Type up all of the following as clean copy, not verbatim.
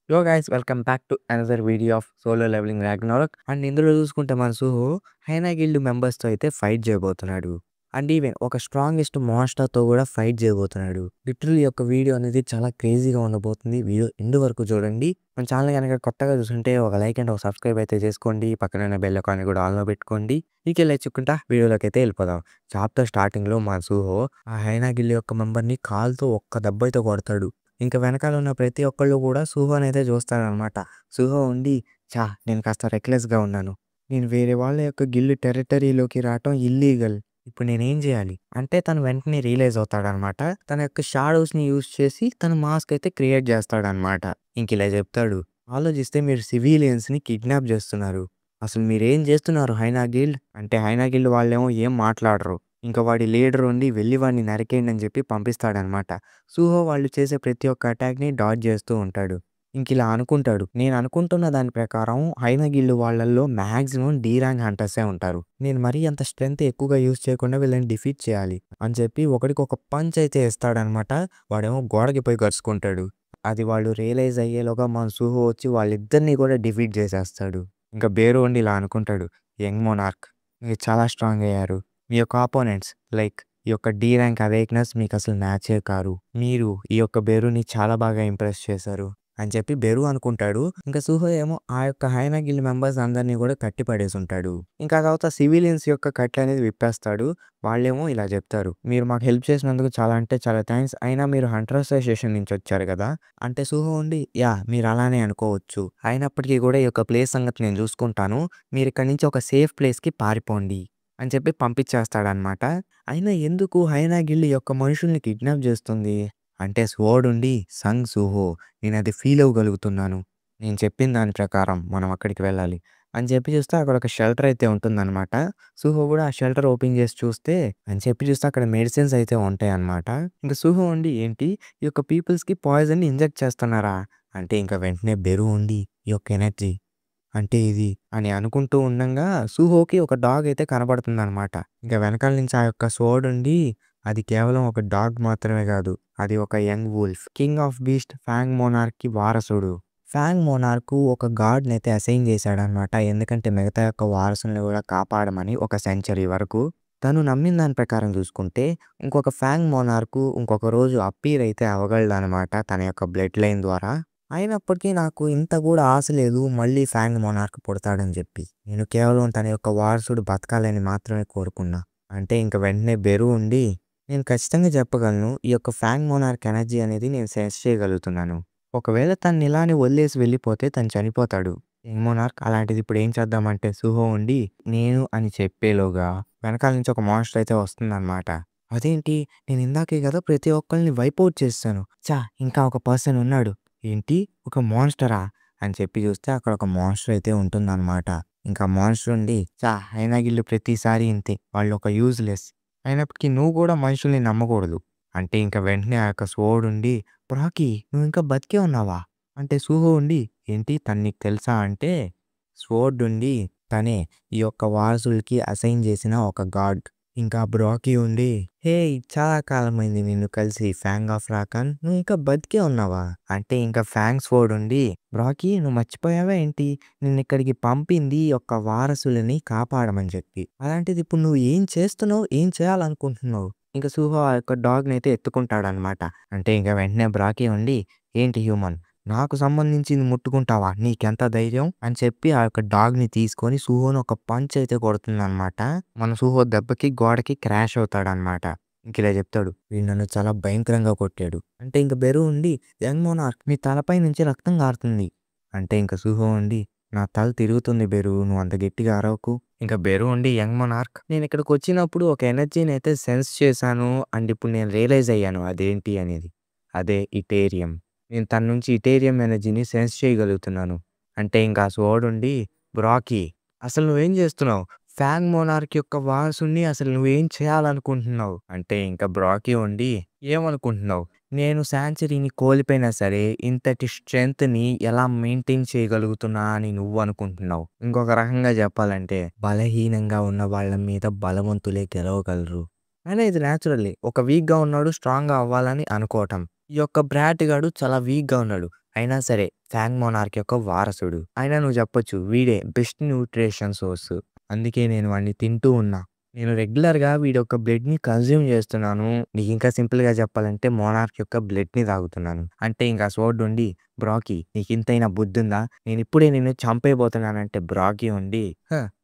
Yo guys, welcome back to another video of Solo Leveling Ragnarok. And ఇందులో చూసుకుంటే మన సుహు హైనా గిల్డ్ మెంబర్స్తో అయితే ఫైట్ చేయబోతున్నాడు. అండ్ ఈవెన్ ఒక స్ట్రాంగెస్ట్ మాన్స్టర్తో కూడా ఫైట్ చేయబోతున్నాడు. లిటరల్లీ యొక్క వీడియో అనేది చాలా క్రేజీగా ఉండబోతుంది. వీడియో ఎండ్ వరకు చూడండి. మన ఛానల్ కనుక కొత్తగా చూస్తుంటే ఒక లైక్ అండ్ ఒక సబ్స్క్రైబ్ అయితే చేసుకోండి. పక్కన బెల్ ఐకాన్ కూడా ఆన్లో పెట్టుకోండి. ఇక లేచుకుంటా వీడియోలోకి అయితే వెళ్ళిపోదాం. చాప్టర్ స్టార్టింగ్లో మన సుహు ఆ హైనా గిల్డ్ యొక్క మెంబర్ని కాల్తో ఒక్క దెబ్బ అయితే కొడతాడు. ఇంకా వెనకాల ఉన్న ప్రతి ఒక్కళ్ళు కూడా సుహోనైతే చూస్తారనమాట. సుహో ఉండి నేను కాస్త రెక్లెస్గా ఉన్నాను. నేను వేరే వాళ్ళ యొక్క గిల్డ్ టెరిటరీలోకి రావటం ఇల్లీగల్. ఇప్పుడు నేనేం చేయాలి అంటే తను వెంటనే రియలైజ్ అవుతాడనమాట. తన యొక్క షాడోస్ని యూజ్ చేసి తన మాస్క్ అయితే క్రియేట్ చేస్తాడనమాట. ఇంక ఇలా చెప్తాడు, ఆలోచిస్తే మీరు సివిలియన్స్ని కిడ్నాప్ చేస్తున్నారు. అసలు మీరేం చేస్తున్నారు హైనా గిల్డ్ అంటే హైనా గిల్డ్ వాళ్ళేమో ఏం మాట్లాడరు. ఇంకా వాడి లీడర్ ఉండి వెళ్ళి వాడిని నరికేయండి అని చెప్పి పంపిస్తాడనమాట. సుహో వాళ్ళు చేసే ప్రతి ఒక్క అటాక్ని డాడ్జ్ చేస్తూ ఉంటాడు. ఇంక ఇలా అనుకుంటాడు, నేను అనుకుంటున్న దాని ప్రకారం హైనా గిల్డ్ వాళ్ళల్లో మ్యాక్సిమం డీ ర్యాంక్ హంటర్సే ఉంటారు. నేను మరీ అంత స్ట్రెంత్ ఎక్కువగా యూజ్ చేయకుండా వీళ్ళని డిఫీట్ చేయాలి అని చెప్పి ఒకడికి ఒక పంచ్ అయితే ఇస్తాడనమాట. వాడేమో గోడకి పోయి గరుచుకుంటాడు. అది వాళ్ళు రియలైజ్ అయ్యేలోగా మన సుహో వచ్చి వాళ్ళిద్దరిని కూడా డిఫీట్ చేసేస్తాడు. ఇంకా బేరు ఉండి ఇలా అనుకుంటాడు, యంగ్ మోనార్క్ మీరు చాలా స్ట్రాంగ్ అయ్యారు. మీ యొక్క ఆపోనెంట్స్ లైక్ ఈ యొక్క డీ ర్యాంక్ అవేక్నెస్ మీకు అసలు మ్యాచే కారు. మీరు ఈ యొక్క బెరుని చాలా బాగా ఇంప్రెస్ చేశారు అని చెప్పి బెరు అనుకుంటాడు. ఇంకా సుహో ఏమో ఆ యొక్క హైనా గిల్డ్ మెంబర్స్ అందరినీ కూడా కట్టి పడేసి ఉంటాడు. ఇంకా తర్వాత సివిలియన్స్ యొక్క కట్లు అనేది విప్పేస్తాడు. వాళ్ళేమో ఇలా చెప్తారు, మీరు మాకు హెల్ప్ చేసినందుకు చాలా అంటే చాలా థ్యాంక్స్. అయినా మీరు హంటర్ అసోసియేషన్ నుంచి వచ్చారు కదా అంటే సుహో ఉండి మీరు అలానే అనుకోవచ్చు. అయినప్పటికీ కూడా ఈ యొక్క ప్లేస్ సంగతి నేను చూసుకుంటాను. మీరు ఇక్కడి నుంచి ఒక సేఫ్ ప్లేస్కి పారిపోండి అని చెప్పి పంపించేస్తాడనమాట. అయినా ఎందుకు హైనా గిల్డ్ యొక్క మనుషుల్ని కిడ్నాప్ చేస్తుంది అంటే స్వోర్డ్ ఉండి సంగ్ సుహో నేను అది ఫీల్ అవ్వగలుగుతున్నాను. నేను చెప్పిన దాని ప్రకారం మనం అక్కడికి వెళ్ళాలి అని చెప్పి చూస్తే అక్కడ ఒక షెల్టర్ అయితే ఉంటుందన్నమాట. సుహో కూడా ఆ షెల్టర్ ఓపెన్ చేసి చూస్తే అని చెప్పి చూస్తే అక్కడ మెడిసిన్స్ అయితే ఉంటాయి అన్నమాట. ఇంకా సుహో ఉండి ఏంటి ఈ యొక్క పీపుల్స్కి పాయిజన్ ఇంజెక్ట్ చేస్తున్నారా అంటే ఇంకా వెంటనే బెరు ఉండి ఈ యొక్క ఎనర్జీ అంటే ఇది అని అనుకుంటూ ఉండంగా సుహోకి ఒక డాగ్ అయితే కనబడుతుందనమాట. ఇంకా వెనకాల నుంచి ఆ యొక్క సోడ్ ఉండి అది కేవలం ఒక డాగ్ మాత్రమే కాదు, అది ఒక young wolf, king of beast fang మోనార్క్కి వారసుడు. ఫ్యాంగ్ మోనార్కు ఒక గాడ్ని అయితే అసైన్ చేశాడనమాట. ఎందుకంటే మిగతా యొక్క వారసుల్ని కూడా కాపాడమని ఒక సెంచరీ వరకు. తను నమ్మిన దాని ప్రకారం చూసుకుంటే ఇంకొక ఫ్యాంగ్ మోనార్కు ఇంకొక రోజు అప్పీర్ అయితే అవ్వగలడనమాట తన యొక్క బ్లడ్ లైన్ ద్వారా. అయినప్పటికీ నాకు ఇంత కూడా ఆశ లేదు మళ్ళీ ఫ్యాంగ్ మోనార్క్ పుడతాడని చెప్పి. నేను కేవలం తన యొక్క వారసుడు బతకాలని మాత్రమే కోరుకున్నా అంటే ఇంక వెంటనే బెరు ఉండి నేను ఖచ్చితంగా చెప్పగలను ఈ యొక్క ఫ్యాంగ్ మోనార్క్ ఎనర్జీ అనేది నేను సెన్స్ చేయగలుగుతున్నాను. ఒకవేళ తను ఇలానే వదిలేసి వెళ్ళిపోతే తను చనిపోతాడు. యంగ్ మోనార్క్ అలాంటిది ఇప్పుడు ఏం చేద్దామంటే సుహో ఉండి నేను అని చెప్పేలోగా వెనకాల నుంచి ఒక మాన్స్టర్ అయితే వస్తుందన్నమాట. అదేంటి నేను ఇందాకే కదా ప్రతి ఒక్కరిని వైపౌట్ చేస్తాను. ఇంకా ఒక పర్సన్ ఉన్నాడు. ఏంటి ఒక మాన్స్టరా అని చెప్పి చూస్తే అక్కడ ఒక మాన్స్టర్ అయితే ఉంటుందన్నమాట. ఇంకా మాన్స్టర్ ఉండి హైనా గిల్డ్ ప్రతిసారి ఇంతే, వాళ్ళు ఒక యూజ్లెస్. అయినప్పటికీ నువ్వు కూడా మనుషుల్ని నమ్మకూడదు అంటే ఇంకా వెంటనే ఆ యొక్క స్వోర్డ్ ఉండి బ్రాకీ నువ్వు ఇంకా బతికే ఉన్నావా అంటే సుహో ఉండి ఏంటి తను నీకు తెలుసా అంటే స్వోర్డ్ ఉండి తనే ఈ యొక్క వారసులకి అసైన్ చేసిన ఒక గాడ్. ఇంకా బ్రాకీ ఉండి హే చాలా కాలమైంది నిన్ను కలిసి ఫ్యాంగ్ ఆఫ్ రాకన్, నువ్వు ఇంకా బతికే ఉన్నావా అంటే ఇంకా ఫ్యాంగ్ స్వోర్డ్ ఉండి బ్రాకీ నువ్వు మర్చిపోయావా ఏంటి, నిన్ను ఇక్కడికి పంపింది యొక్క వారసులని కాపాడమని చెప్పి. అలాంటిది ఇప్పుడు నువ్వు ఏం చేస్తున్నావు, ఏం చేయాలనుకుంటున్నావు. ఇంకా సుహో ఆ యొక్క డాగ్ని అయితే ఎత్తుకుంటాడనమాట. అంటే ఇంకా వెంటనే బ్రాకీ ఉండి ఏంటి హ్యూమన్ నాకు సంబంధించింది ముట్టుకుంటావా, నీకెంత ధైర్యం అని చెప్పి ఆ యొక్క డాగ్ని తీసుకొని సుహోని ఒక పంచ్ అయితే కొడుతుందనమాట. మన సుహో దెబ్బకి గోడకి క్రాష్ అవుతాడనమాట. ఇంక ఇలా చెప్తాడు, వీడు నన్ను చాలా భయంకరంగా కొట్టాడు అంటే ఇంక బెరు ఉండి యంగ్ మోనార్క్ మీ తలపై నుంచి రక్తం కారుతుంది అంటే ఇంక సుహో ఉండి నా తల తిరుగుతుంది బెరు, నువ్వు అంత గట్టిగా అరవకు. ఇంకా బెరు ఉండి యంగ్ మోనార్క్ నేను ఇక్కడికి వచ్చినప్పుడు ఒక ఎనర్జీని అయితే సెన్స్ చేశాను అండ్ ఇప్పుడు నేను రియలైజ్ అయ్యాను అదేంటి అనేది, అదే ఇటేరియం. నేను తన నుంచి ఇటేరియం ఎనర్జీని సెన్స్ చేయగలుగుతున్నాను అంటే ఇంకా స్వోర్డ్ ఉండి బ్రాకీ అసలు నువ్వేం చేస్తున్నావు, ఫ్యాంగ్ మోనార్క్ యొక్క వారసుని అసలు నువ్వేం చేయాలనుకుంటున్నావు అంటే ఇంకా బ్రాకీ ఉండి ఏమనుకుంటున్నావు, నేను శాంచరీని కోల్పోయినా సరే ఇంతటి స్ట్రెంగ్త్ని ఎలా మెయింటైన్ చేయగలుగుతున్నా అని నువ్వు అనుకుంటున్నావు. ఇంకొక రకంగా చెప్పాలంటే బలహీనంగా ఉన్న వాళ్ళ మీద బలవంతులే గెలవగలరు అనేది న్యాచురల్లీ ఒక వీక్గా ఉన్నాడు స్ట్రాంగ్గా అవ్వాలని అనుకోవటం. ఈ యొక్క బ్రాట్ గాడు చాలా వీక్గా ఉన్నాడు అయినా సరే ఫ్యాంగ్ మోనార్క్ యొక్క వారసుడు. అయినా నువ్వు చెప్పొచ్చు వీడే బెస్ట్ న్యూట్రిషన్ సోర్స్. అందుకే నేను వాడిని తింటూ ఉన్నా. నేను రెగ్యులర్‌గా వీడి యొక్క బ్లడ్‌ని కన్జ్యూమ్ చేస్తున్నాను. నీకింకా సింపుల్‌గా చెప్పాలంటే మోనార్క్ యొక్క బ్లడ్‌ని తాగుతున్నాను. అంటే ఇంకా సోర్డ్ ఉండి బ్రాకీ నీకింతైనా బుద్ధుందా? నేనిప్పుడే నిన్ను చంపేయబోతున్నానంటే బ్రాకీ ఉండి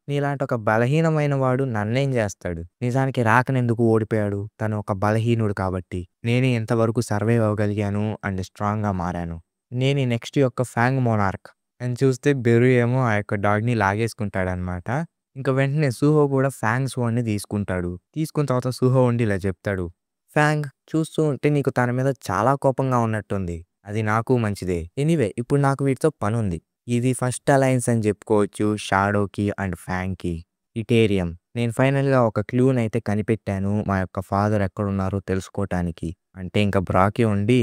నీలాంటి ఒక బలహీనమైన వాడు నన్నేం చేస్తాడు? నిజానికి రాకన్ ఎందుకు ఓడిపోయాడు? తను ఒక బలహీనుడు కాబట్టి. నేనే ఇంతవరకు సర్వైవ్ అవ్వగలిగాను అండ్ స్ట్రాంగ్‌గా మారాను. నేనే నెక్స్ట్ యొక్క ఫ్యాంగ్ మోనార్క్ అని చూస్తే బెరు ఏమో ఆ యొక్క డాగ్‌ని లాగేసుకుంటాడనమాట. ఇంక వెంటనే సూహో కూడా ఫ్యాంగ్ స్వాడ్‌ని తీసుకుంటాడు. తీసుకున్న తర్వాత సూహో ఉండి ఇలా చెప్తాడు. ఫ్యాంగ్ చూస్తూ ఉంటే నీకు తన మీద చాలా కోపంగా ఉన్నట్టుంది. అది నాకు మంచిదే. ఎనీవే ఇప్పుడు నాకు వీటితో పనుంది. ఇది ఫస్ట్ అలయన్స్ అని చెప్పుకోవచ్చు షాడోకి అండ్ ఫ్యాంగ్‌కి. ఇటేరియం. నేను ఫైనల్‌గా ఒక క్లూనైతే కనిపెట్టాను మా యొక్క ఫాదర్ ఎక్కడున్నారో తెలుసుకోటానికి. అంటే ఇంక బ్రాకీ ఉండి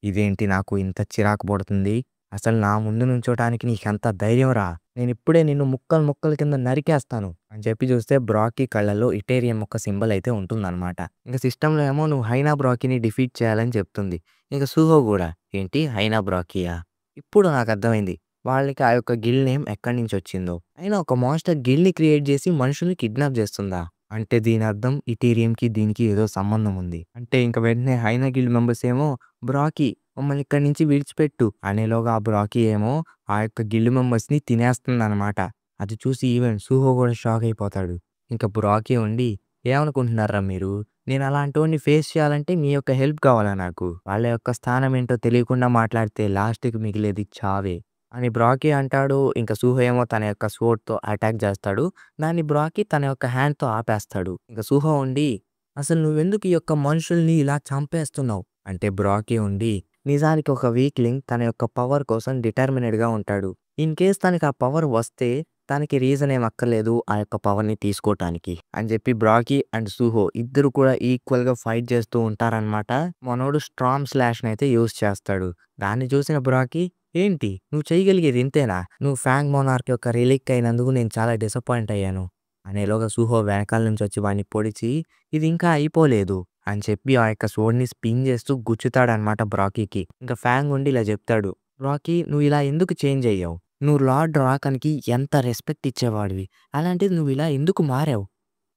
ఇదేంటి నాకు ఇంత చిరాకు పుడుతుంది. అసలు నా ముందు నుంచోటానికి నీకెంత ధైర్యంరా? నేనిప్పుడే నిన్ను ముక్కలు ముక్కల కింద నరికేస్తాను అని చెప్పి చూస్తే బ్రాకీ కళ్ళలో ఇటేరియం యొక్క సింబల్ అయితే ఉంటుందన్నమాట. ఇంక సిస్టమ్‌లో ఏమో నువ్వు హైనా బ్రాకీని డిఫీట్ చేయాలని చెప్తుంది. ఇంక సూహో గూడా ఏంటి హైనా బ్రాకీయా? ఇప్పుడు నాకర్థమైంది. వాళ్ళకి ఆ యొక్క గిల్ నేమ్ ఎక్కడి నుంచొచ్చిందో. అయినా ఒక మాన్‌స్టర్ గిల్‌ని క్రియేట్ చేసి మనుషుల్ని కిడ్నాప్ చేస్తుందా? అంటే దీని అర్థం ఇటీరియంకి దీనికి ఏదో సంబంధం ఉంది. అంటే ఇంక వెంటనే హైనా గిల్డ్ మెంబర్స్ ఏమో బ్రాకీ మమ్మల్ని ఇక్కడి నుంచి విడిచిపెట్టు అనేలోగా ఆ బ్రాకీ ఏమో ఆ యొక్క గిల్డ్ మెంబర్స్‌ని తినేస్తుందనమాట. అది చూసి ఈవెన్ సూహో కూడా షాక్ అయిపోతాడు. ఇంక బ్రాకీ ఉండి ఏమనుకుంటున్నార్రా మీరు? నేను అలాంటోడిని ఫేస్ చేయాలంటే మీ యొక్క హెల్ప్ కావాలా నాకు? వాళ్ళ యొక్క స్థానం ఏంటో తెలియకుండా మాట్లాడితే లాస్ట్‌కి మిగిలేది చావే అని బ్రాకీ అంటాడు. ఇంక సూహో ఏమో తన యొక్క స్వోర్డ్‌తో అటాక్ చేస్తాడు. దాన్ని బ్రాకీ తన యొక్క హ్యాండ్‌తో ఆపేస్తాడు. ఇంక సూహో ఉండి అసలు నువ్వెందుకు ఈ యొక్క మనుషుల్ని ఇలా చంపేస్తున్నావు? అంటే బ్రాకీ ఉండి నిజానికి ఒక వీక్‌లింగ్ తన యొక్క పవర్ కోసం డిటర్మినెడ్‌గా ఉంటాడు. ఇన్ కేస్ తనకి ఆ పవర్ వస్తే తనకి రీజన్ ఏం అక్కర్లేదు ఆ యొక్క పవర్‌ని తీసుకోటానికి అని చెప్పి బ్రాకీ అండ్ సూహో ఇద్దరు కూడా ఈక్వల్‌గా ఫైట్ చేస్తూ ఉంటారనమాట. మనోడు స్ట్రామ్ స్లాష్‌నైతే యూజ్ చేస్తాడు. దాన్ని చూసిన బ్రాకీ ఏంటి నువ్వు చేయగలిగేది ఇంతేనా? నువ్వు ఫ్యాంగ్ మోనార్క్ యొక్క రిలీక్ అయినందుకు నేను చాలా డిసప్పాయింట్ అయ్యాను. అనేలోగా సూహో వెనకాల నుంచి వచ్చి వాడిని పొడిచి ఇది ఇంకా అయిపోలేదు అని చెప్పి ఆ యొక్క స్వోర్డ్‌ని స్పిన్ చేస్తూ గుచ్చుతాడనమాట బ్రాకీకి. ఇంక ఫ్యాంగ్ ఉండి ఇలా చెప్తాడు. బ్రాకీ నువ్వు ఇలా ఎందుకు చేంజ్ అయ్యావు? నువ్వు లార్డ్ రాకన్‌కి ఎంత రెస్పెక్ట్ ఇచ్చేవాడివి. అలాంటిది నువ్వు ఇలా ఎందుకు మారావు?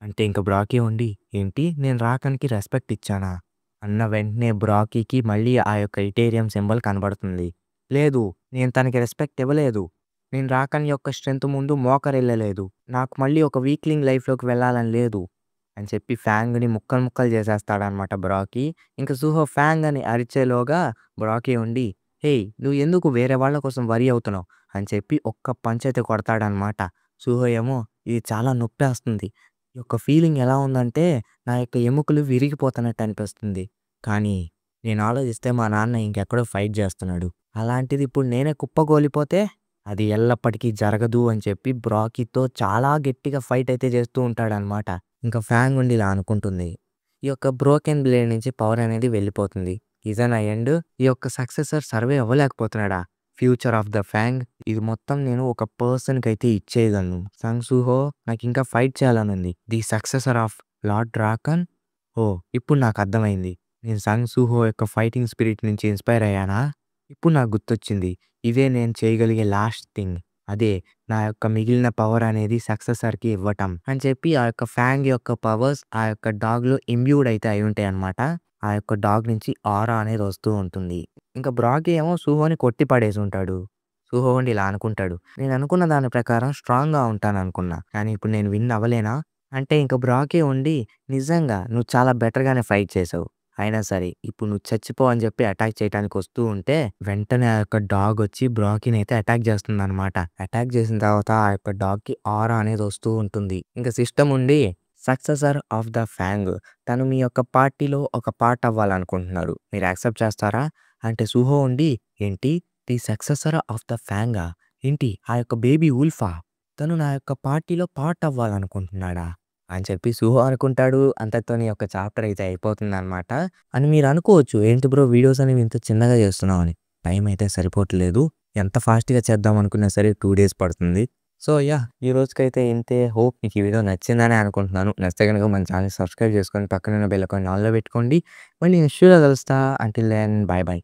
అంటే ఇంక బ్రాకీ ఉండి ఏంటి నేను రాకన్‌కి రెస్పెక్ట్ ఇచ్చానా? అన్న వెంటనే బ్రాకీకి మళ్ళీ ఆ యొక్క ఇటేరియం సింబల్ కనబడుతుంది. లేదు నేను తనకి రెస్పెక్ట్ ఇవ్వలేదు. నేను రాకన్ యొక్క స్ట్రెంత్ ముందు మోకరిల్లలేదు. నాకు మళ్ళీ ఒక వీక్‌లింగ్ లైఫ్‌లోకి వెళ్ళాలని లేదు అని చెప్పి ఫ్యాంగ్‌ని ముక్కలు ముక్కలు చేసేస్తాడనమాట బ్రాకీ. ఇంక సూహో ఫ్యాంగ్ అని అరిచేలోగా బ్రాకీ ఉండి హేయ్! నువ్వు ఎందుకు వేరే వాళ్ళ కోసం వరీ అవుతున్నావు అని చెప్పి ఒక్క పంచ్ అయితే కొడతాడనమాట. సూహో ఏమో ఇది చాలా నొప్పేస్తుంది. ఈ యొక్క ఫీలింగ్ ఎలా ఉందంటే నా యొక్క ఎముకలు విరిగిపోతున్నట్టు అనిపిస్తుంది. కానీ నేను ఆలోచిస్తే మా నాన్న ఇంకెక్కడో ఫైట్ చేస్తున్నాడు. అలాంటిది ఇప్పుడు నేనే కుప్పకూలిపోతే అది ఎల్లప్పటికీ జరగదు అని చెప్పి బ్రాకీతో చాలా గట్టిగా ఫైట్ అయితే చేస్తూ ఉంటాడనమాట. ఇంకా ఫ్యాంగ్ ఉండి ఇలా అనుకుంటుంది. ఈ యొక్క బ్రోకెన్ బ్లేడ్ నుంచి పవర్ అనేది వెళ్ళిపోతుంది. ఇదేనా ఎండ్? ఈ యొక్క సక్సెసర్ సర్వే అవ్వలేకపోతున్నాడా? ఫ్యూచర్ ఆఫ్ ద ఫ్యాంగ్ ఇది మొత్తం నేను ఒక పర్సన్‌కి అయితే ఇచ్చేయగలను. సంగ్ సూహో నాకింకా ఫైట్ చేయాలనుంది. The successor of lord dragon? ఓహ్! ఇప్పుడు నాకర్థమైంది. నేను సంగ్ సూహో యొక్క ఫైటింగ్ స్పిరిట్ నుంచి ఇన్‌స్పైర్ అయ్యానా? ఇప్పుడు నాకు గుర్తొచ్చింది. ఇదే నేను చేయగలిగే లాస్ట్ థింగ్. అదే నా యొక్క మిగిలిన పవర్ అనేది సక్సెసర్‌కి ఇవ్వటం అని చెప్పి ఆ యొక్క ఫ్యాంగ్ యొక్క పవర్స్ ఆ యొక్క డాగ్‌లో ఇంబ్యూడ్ అయితే అయ్యుంటాయన్నమాట. ఆ యొక్క డాగ్ నుంచి ఆరా అనేది వస్తూ ఉంటుంది. ఇంక బ్రాకీ ఏమో సూహోని కొట్టి పడేసుంటాడు. సూహో ఉండి ఇలా అనుకుంటాడు. నేను అనుకున్న దాని ప్రకారం స్ట్రాంగ్‌గా ఉంటాననుకున్నా. కానీ ఇప్పుడు నేను విన్ అవ్వలేనా? అంటే ఇంక బ్రాకీ ఉండి నిజంగా నువ్వు చాలా బెటర్‌గానే ఫైట్ చేసావు. అయినా సరే ఇప్పుడు నువ్వు చచ్చిపో అని చెప్పి అటాక్ చేయడానికి వస్తూ ఉంటే వెంటనే ఆ యొక్క డాగ్ వచ్చి బ్రాకీని అయితే అటాక్ చేస్తుందన్నమాట. అటాక్ చేసిన తర్వాత ఆ యొక్క డాగ్‌కి ఆరా అనేది వస్తూ ఉంటుంది. ఇంక సిస్టమ్ ఉండి సక్సెసర్ ఆఫ్ ద ఫ్యాంగ్ తను మీ యొక్క పార్టీలో ఒక పార్ట్ అవ్వాలనుకుంటున్నాడు. మీరు యాక్సెప్ట్ చేస్తారా? అంటే సూహో ఉండి ఏంటి? ది సక్సెసర్ ఆఫ్ ద ఫ్యాంగా? ఏంటి ఆ యొక్క బేబీ వుల్ఫా? తను నా యొక్క పార్టీలో పార్ట్ అవ్వాలనుకుంటున్నాడా? అని చెప్పి సూహో అనుకుంటాడు. అంతటితో నీ యొక్క చాప్టర్ అయితే అయిపోతుందనమాట. అని మీరు అనుకోవచ్చు ఏంటి బ్రో వీడియోస్ అనేవి ఇంత చిన్నగా చేస్తున్నావు అని. టైం అయితే సరిపోవట్లేదు. ఎంత ఫాస్ట్‌గా చేద్దాం అనుకున్నా సరే 2 డేస్ పడుతుంది. So yeah! ఈ రోజుకైతే ఇంతే. హోప్ మీకు ఈ వీడియో నచ్చిందనే అనుకుంటున్నాను. నచ్చితే గనుక మన ఛానెల్‌ని సబ్స్క్రైబ్ చేసుకొని పక్కనున్న బెల్ ఐకాన్ ఆన్‌లో పెట్టుకోండి. మళ్ళీ నెక్స్ట్ వీడియోలో కలుస్తా. Until then bye by.